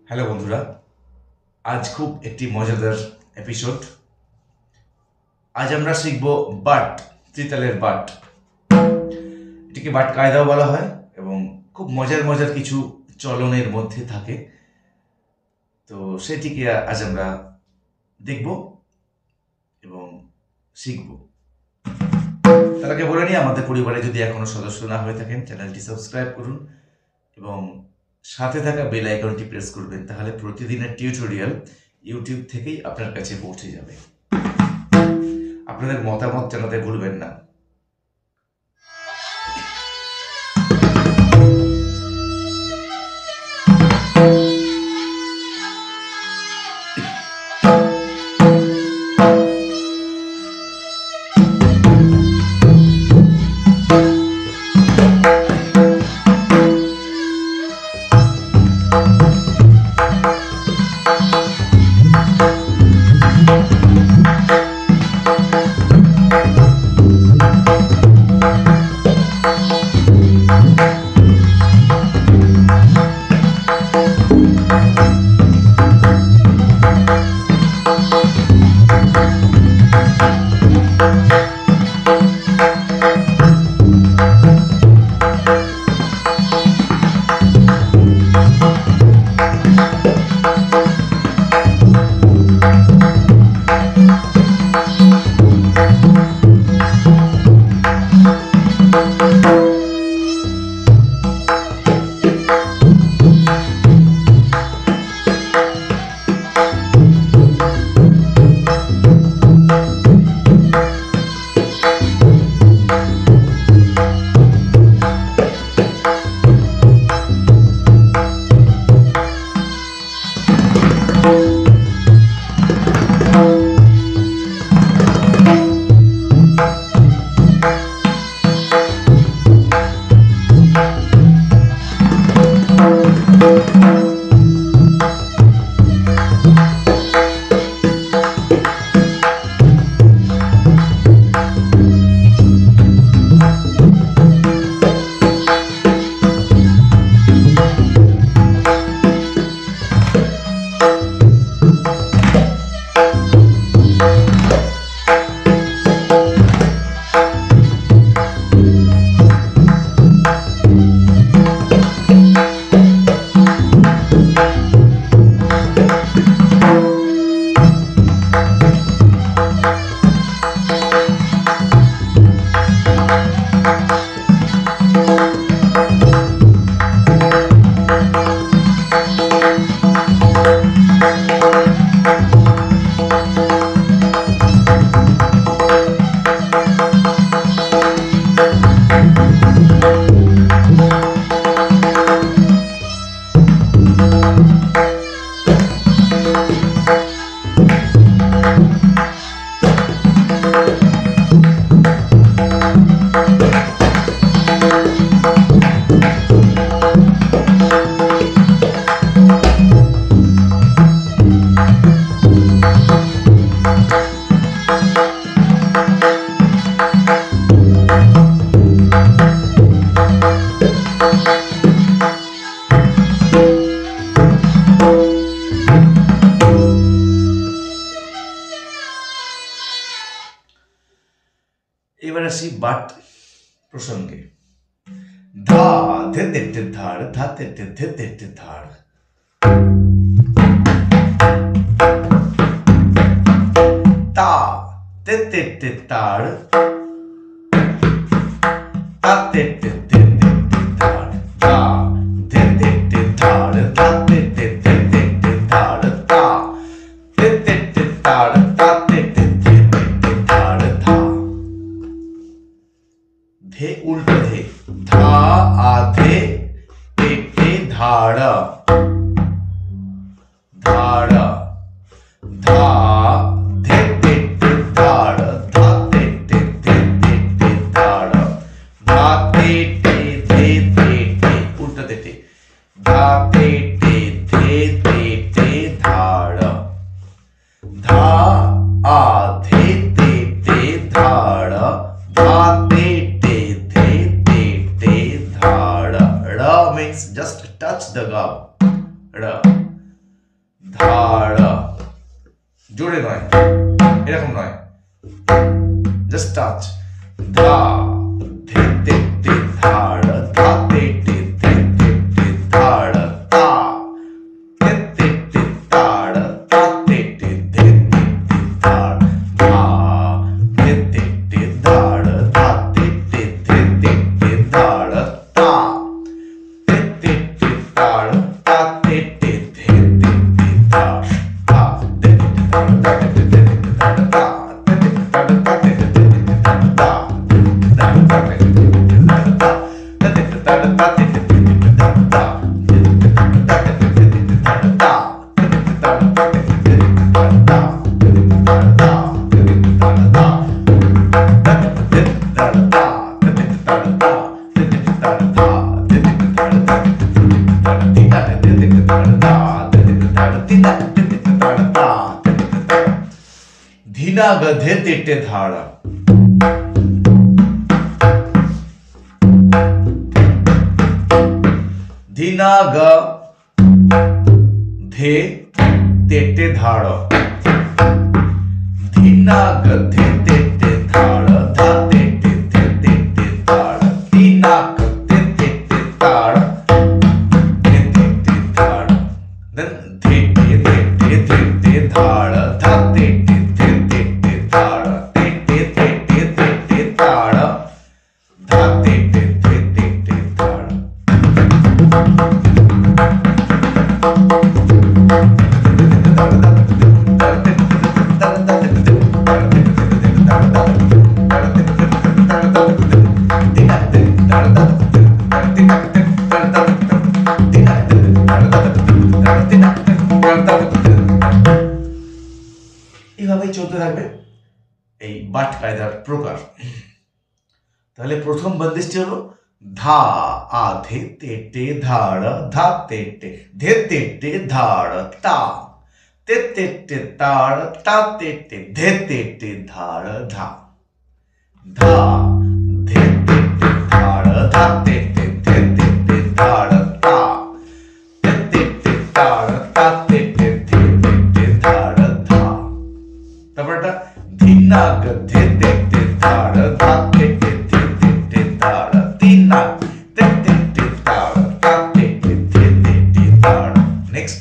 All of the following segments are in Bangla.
হ্যালো বন্ধুরা, আজ খুব একটি মজাদার এপিসোড। আজ আমরা শিখব বাট, ত্রিতালের বাট। এটিকে বাট কায়দাও বলা হয় এবং খুব মজার মজার কিছু চলনের মধ্যে থাকে। তো সেটিকে আজ আমরা দেখব এবং শিখব। তার আগে বলে নিই, আমাদের পরিবারে যদি এখনো সদস্য না হয়ে থাকেন, চ্যানেলটি সাবস্ক্রাইব করুন এবং সাথে থাকা বেল আইকনটি প্রেস করবেন, তাহলে প্রতিদিনের টিউটোরিয়াল ইউটিউব থেকেই আপনার কাছে পৌঁছে যাবে। আপনাদের মতামত জানাতে ভুলবেন না। এবার আসি বাট প্রসঙ্গে। ধা ধে তেটে ধাড়, ধা তেটে ধে তেটে ধাড়। তা তে তেটে তাড়, তা তেটে ধে তেটে ধাড়। ধা ধে তেটে ধাড়, ধা তেটে ধে তেটে ধাড়। তা তে তেটে তাড়, তা তেটে ধে তেটে ধাড়। ধা ধে উল্টো ধে, ধা আধে তেটে ধাড়। ধাড় ধা ধে তেটে ধাড়, ধা তেটে ধে তেটে ধাড়। ধা তেটে ধে তেটে উল্টো তেটে, ধা তেটে ধে তেটে ধাড়। ধা আধে তেটে ধাড়, ধা তেটে ধে তেটে ধাড়। র means just touch the gum. R. করে নয়, এরকম নয়, জাস্ট টাচ। ধা ধে তে তে ধাড়, ধা তে তে ধে তে তে ধাড়, তা তে তে তে তাড়, তা তে তে ধে তে তে ধাড়, ধা ধে তে তে ধাড়, ধা তে তে ধে তে তে ধাড়, তা তে তে তে তাড়, তা তে তে ধে তে তে ধাড়, ধা তে তে তে ধাড়, তা তে তে ধে তে তে ধাড়, তা তে তে তে ধাড়, তা তে তে ধে তে তে ধাড়, তা धीना गधे तेटे धाड़ा, धीना ग धे तेटे धाड़, धीना ग धे तेटे धाड़, धा तेटे धे तेटे धाड़, धीना ग धे तेटे धाड़, धे तेटे धाड़, देन धे ते धे ते धे ते धाड़, धा तेटे धे तेटे धाड़, तेटे तेटे तेटे धाड़, धा तेटे धे तेटे धाड़। এইভাবেই চলতে থাকবে এই বাট কায়দার প্রকার। তাহলে প্রথম বন্দিশটি হলো ধা আ ধে তেটে ধাড়, ধা তেটে ধে তেটে ধাড়, তা তে তেটে তাড়, তা তেটে ধে তেটে ধাড়, ধা ধা ধে তেটে ধাড়, ধা তেটে ধে তেটে ধাড়, তা তে তেটে তাড়, তা তেটে ধে তেটে ধাড়, ধা। তারপর এটা ধীনা গ ধে তেটে ধাড়, ধা তেটে ধে তেটে ধাড়, ধীনা তে তেটে তাড়, তা তেটে ধে তেটে ধাড়। নেক্সট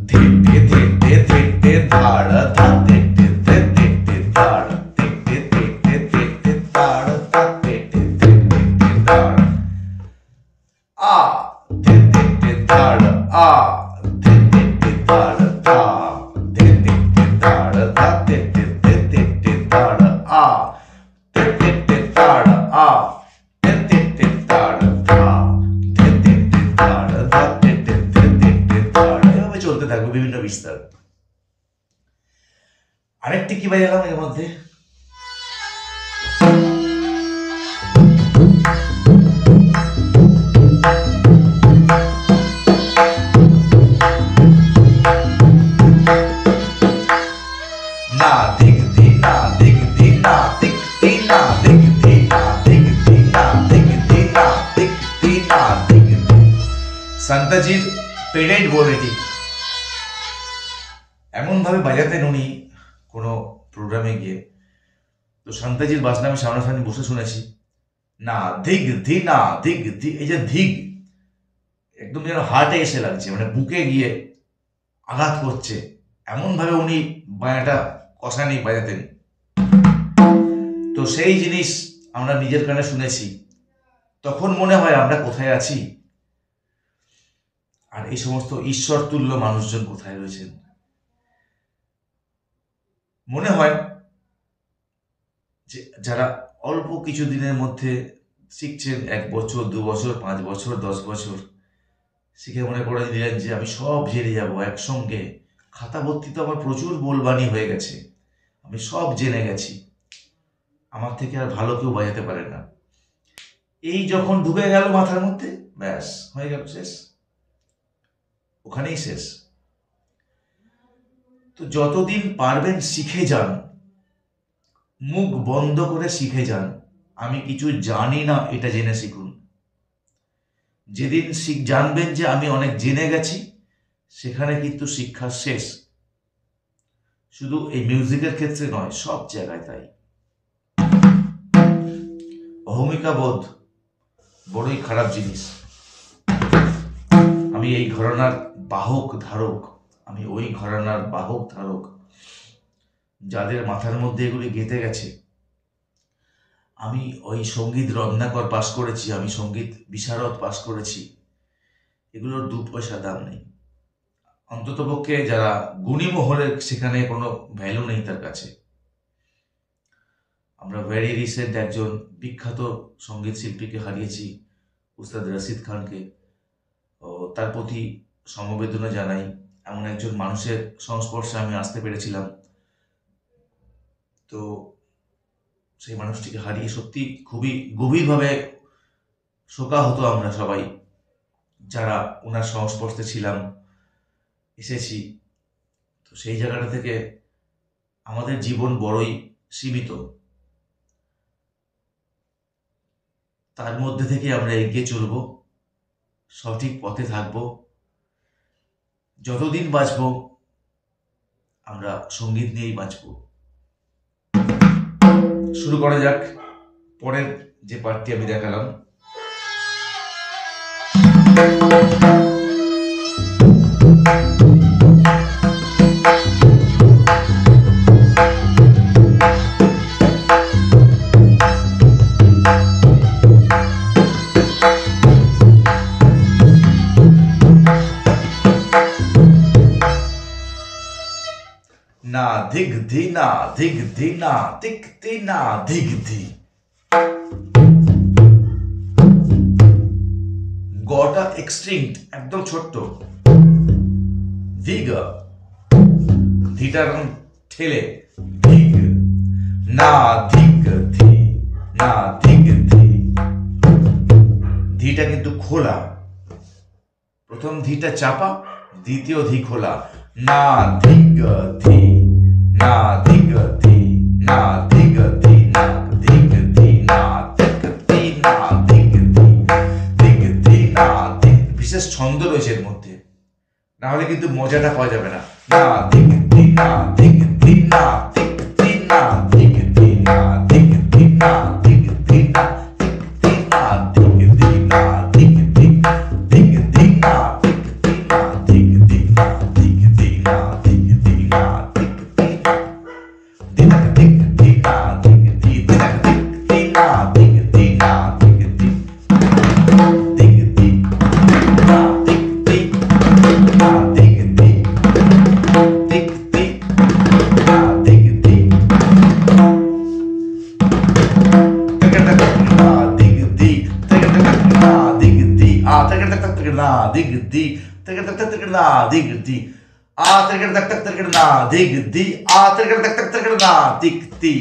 ধেটে ধেটে ধেটে ধাড়, ধা তেটে ধে তেটে ধাড়, তেটে তেটে তেটে তাড়, তা তেটে ধে তেটে ধাড়। আ ধে তেটে ধাড়, আ ধে তেটে ধাড়, ধা ধে তেটে ধাড়, ধা তেটে ধে তেটে ধাড়, আ তে তেটে তাড়, আ তে তেটে তাড়, ধা ধে তেটে ধাড়, ধা তেটে ধে তেটে ধাড়। এভাবে চলতে থাকবে বিভিন্ন বিস্তার। আরেকটি কি বাজালাম এর মধ্যে, না দিক দিনা দিক দিনা দিক দিনা দিক দিনা দিক দিনা দিক দিনা দিক দিনা দিক। সন্তজির পেডেন্ট বোর্ড এটি এমন ভাবে বাজাতেন উনি কোনো প্রোগ্রামে গিয়ে, তো সন্তজির বাজনা আমি সামনাসামনি বসে শুনেছি। না ধিগ ধিনা দিগ ধি, এই যে ধিগ একদম যেন হার্টে এসে লাগছে, মানে বুকে গিয়ে আঘাত করছে, এমন ভাবে উনি বায়াটা কষানি বাজাতেন। তো সেই জিনিস আমরা নিজের কানে শুনেছি, তখন মনে হয় আমরা কোথায় আছি, আর এই সমস্ত ঈশ্বর তুল্য মানুষজন কোথায় রয়েছেন। মনে হয় যে যারা অল্প কিছু দিনের মধ্যে শিখছেন, 1 বছর 2 বছর 5 বছর 10 বছর শিখে মনে করে দিলেন যে আমি সব জেনে যাব একসঙ্গে, খাতা ভর্তি তো আমার প্রচুর বলবানি হয়ে গেছে, আমি সব জেনে গেছি, আমার থেকে আর ভালো কেউ বাজাতে পারে না। এই যখন ঢুকে গেল মাথার মধ্যে, ব্যাস হয়ে গেল, শেষ, ওখানেই শেষ। তো যতদিন পারবেন শিখে যান, মুখ বন্ধ করে শিখে যান, আমি কিছু জানি না এটা জেনে শিখুন। যেদিন জানবেন যে আমি অনেক জেনে গেছি, সেখানে কিন্তু শিক্ষা শেষ। শুধু এই মিউজিকের ক্ষেত্রে নয়, সব জায়গায় তাই। অহমিকা বোধ বড়ই খারাপ জিনিস। আমি এই ঘরানার বাহক ধারক, আমি ওই ঘরানার বাহক ধারক, যাদের মাথার মধ্যে এগুলি গেঁথে গেছে। আমি ওই সঙ্গীত রত্নাকর পাশ করেছি, আমি সঙ্গীত বিশারদ পাশ করেছি। এগুলোর 2 পয়সা দাম নেই। অন্ততপক্ষে যারা গুণী মহলের, সেখানে কোনো ভ্যালু নেই তার কাছে। আমরা ভেরি রিসেন্ট একজন বিখ্যাত সঙ্গীত শিল্পীকে হারিয়েছি, উস্তাদ রশিদ খানকে। তার প্রতি সমবেদনা জানাই। এমন একজন মানুষের সংস্পর্শে আমি আসতে পেরেছিলাম। তো সেই মানুষটিকে হারিয়ে সত্যি খুবই গভীরভাবে শোকাহত আমরা সবাই, যারা ওনার সংস্পর্শে ছিলাম, এসেছি। তো সেই জায়গাটা থেকে আমাদের জীবন বড়ই সীমিত। তার মধ্যে থেকে আমরা এগিয়ে চলব, সঠিক পথে থাকব। যতদিন বাঁচব আমরা সঙ্গীত নিয়েই বাঁচব। শুরু করা যাক পরের যে পার্টটি আমি দেখালাম। না ধিগ ধি, না ধিগ ধি, না তিক তি, না ধিগ ধি। গটা এক্সট্রিংক্ট, একদম ছোট্ট। ধিগ, ধিটা এরকম ঠেলে, ধিগ, না ধিগ ধি, না ধিগ ধি। ধিটা কিন্তু খোলা। প্রথম ধিটা চাপা, দ্বিতীয় ধি খোলা। না ধিগ ধি, না ধিগ ধি, না ধিগ ধি, না ধিগ ধি, না ধিগ ধি, না ধিগ ধি, ধিগ ধি, না ধিগ। বিশেষ ছন্দ রয়েছে এর মধ্যে, না হলে কিন্তু মজাটা পাওয়া যাবে না। না ধিগ ধি, না ধিগ ধি, না ধিগ ধি, না ধিগ ধি, না ধিগ ধি, না ধিগ ধি, না ধিগ ধি, না ধিগ ধি, না ধিগ ধি, ধিগ ধি, না ধিগ ধি, না ধিগ ধি, না ধিগ ধি, না ধিগ ধি, না ধিগ ধি, না দিনাক ধিগ ধি, না ধিগ ধি, দিনাক ধিগ ধি, না ধিগ ধি, না ধিগ ধি, ধিগ ধি, না ধিগ ধি, না ধিগ ধি, ধিগ ধি, না ধিগ ধি। Na dig di, tak tak tak tak na dig di, a tak tak tak tak na dig di, a tak tak tak tak na dig di.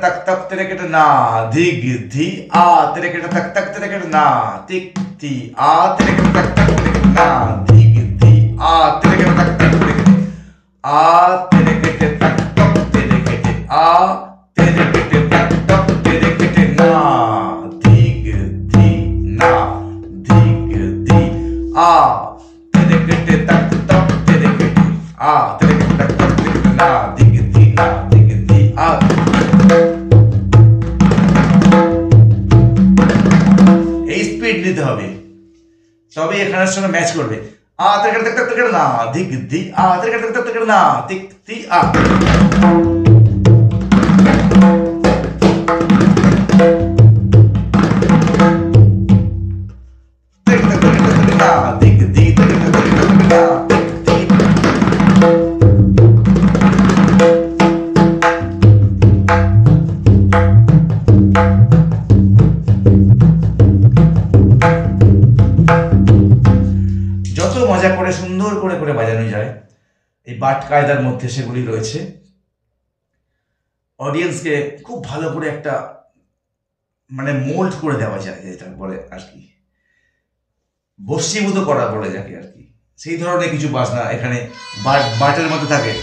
तक तक तेरे के ना धिग धी आ तेरे के तक तक तेरे के ना तिक ती आ तेरे के तक तक तेरे के ना धिग धी आ तेरे के तक तक तेरे के आ तेरे के तक तक तेरे के आ तेरे के तक तक तेरे के ना धिग धी ना धिग धी आ तेरे के तक तक तेरे के आ तेरे के तक तक तेरे के ना धिग धी ना धिग धी आ। এই স্পিড নিতে হবে, তবে এখানের সঙ্গে ম্যাচ করবে। আ তেরে তক তক তক না ধিগ ধি আ তেরে তক তক তক না তিক তি আ। তেরে তক তক তক না ধিগ ধি তেরে তক তক তক না তিক তি। এই বাট কায়দার মধ্যে সেগুলি রয়েছে। অডিয়েন্সকে খুব ভালো করে একটা মানে মোল্ড করে দেওয়া যায়, যেটা বলে আর কি, বশীভূত করা বলে যাকে আর কি, সেই ধরনের কিছু বাজনা এখানে বাটের মধ্যে থাকে।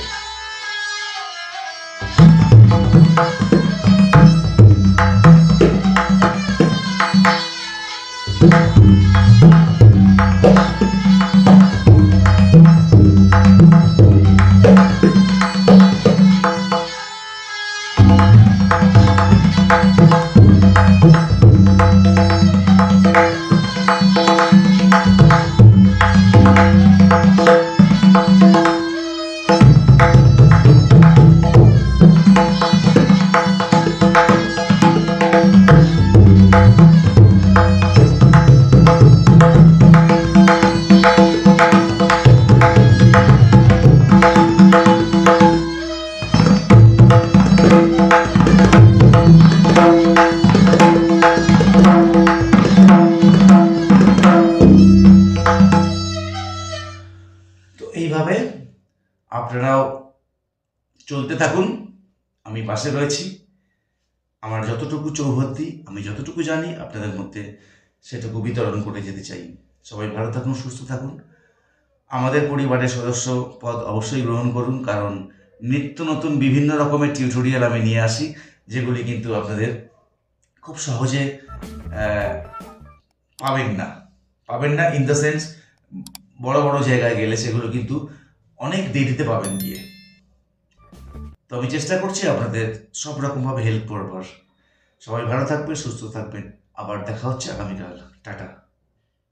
তো এইভাবে আপনারাও চলতে থাকুন, আমি পাশে রয়েছি। আমার যতটুকু চৌহদ্দি, আমি যতটুকু জানি আপনাদের মধ্যে সেটুকু বিতরণ করে যেতে চাই। সবাই ভালো থাকুন, সুস্থ থাকুন। আমাদের পরিবারের সদস্য পদ অবশ্যই গ্রহণ করুন, কারণ নিত্য নতুন বিভিন্ন রকমের টিউটোরিয়াল আমি নিয়ে আসি, যেগুলি কিন্তু আপনাদের খুব সহজে পাবেন না ইন দ্য সেন্স, বড় বড় জায়গায় গেলে সেগুলো কিন্তু অনেক দেরিতে পাবেন গিয়ে। তো আমি চেষ্টা করছি আপনাদের সব রকমভাবে হেল্প করবার। সবাই ভালো থাকবেন, সুস্থ থাকবেন। আবার দেখা হচ্ছে আগামীকাল। টাটা।